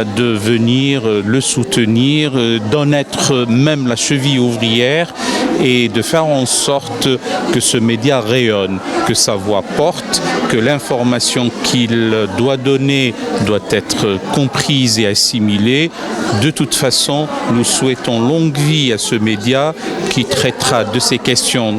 de venir le soutenir, d'en être même la cheville ouvrière et de faire en sorte que ce média rayonne, que sa voix porte, que l'information qu'il doit donner doit être comprise et assimilée. De toute façon, nous souhaitons longue vie à ce média qui traitera de ces questions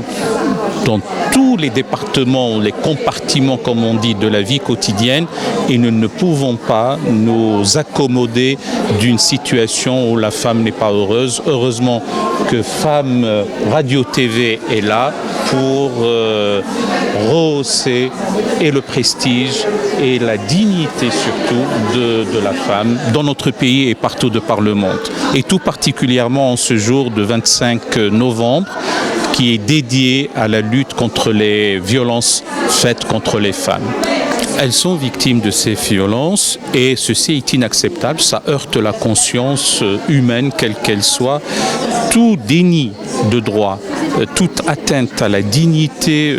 dans tous les départements, les compartiments, comme on dit, de la vie quotidienne, et nous ne pouvons pas nous accommoder d'une situation où la femme n'est pas heureuse. Heureusement que Femmes Radio TV est là pour rehausser et le prestige et la dignité surtout de la femme dans notre pays et partout de par le monde. Et tout particulièrement en ce jour de 25 novembre, qui est dédié à la lutte contre les violences faites contre les femmes. Elles sont victimes de ces violences et ceci est inacceptable, ça heurte la conscience humaine, quelle qu'elle soit. Tout déni de droit, toute atteinte à la dignité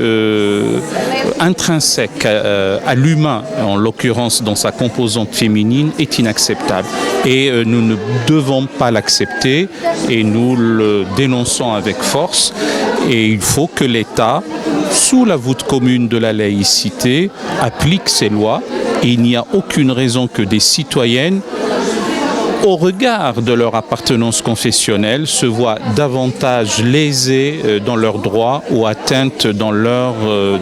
intrinsèque à l'humain, en l'occurrence dans sa composante féminine, est inacceptable. Et nous ne devons pas l'accepter et nous le dénonçons avec force. Et il faut que l'État, sous la voûte commune de la laïcité, applique ces lois. Et il n'y a aucune raison que des citoyennes, au regard de leur appartenance confessionnelle, se voient davantage lésées dans leurs droits ou atteintes dans leur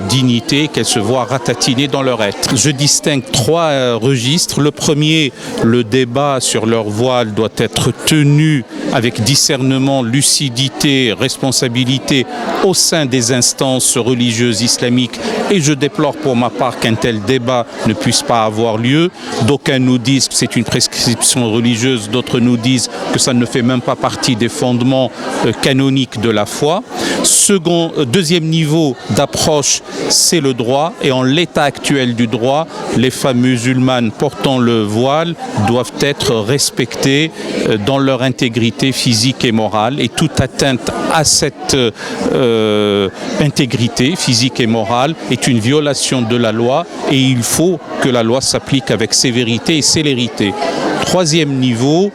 dignité, qu'elles se voient ratatinées dans leur être. Je distingue trois registres. Le premier, le débat sur leur voile doit être tenu avec discernement, lucidité, responsabilité au sein des instances religieuses islamiques. Et je déplore pour ma part qu'un tel débat ne puisse pas avoir lieu. D'aucuns nous disent que c'est une prescription religieuse, d'autres nous disent que ça ne fait même pas partie des fondements canoniques de la foi. Deuxième niveau d'approche, c'est le droit. Et en l'état actuel du droit, les femmes musulmanes portant le voile doivent être respectées dans leur intégrité physique et morale. Et toute atteinte à cette intégrité physique et morale est une violation de la loi et il faut que la loi s'applique avec sévérité et célérité. Troisième niveau,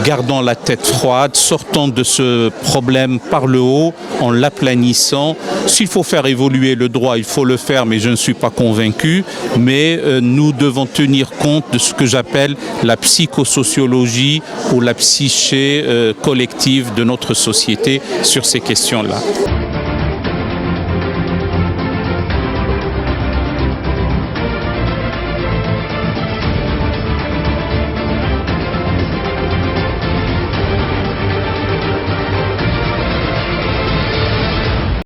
gardant la tête froide, sortant de ce problème par le haut, en l'aplanissant. S'il faut faire évoluer le droit, il faut le faire, mais je ne suis pas convaincu. Mais nous devons tenir compte de ce que j'appelle la psychosociologie ou la psyché collective de notre société sur ces questions-là.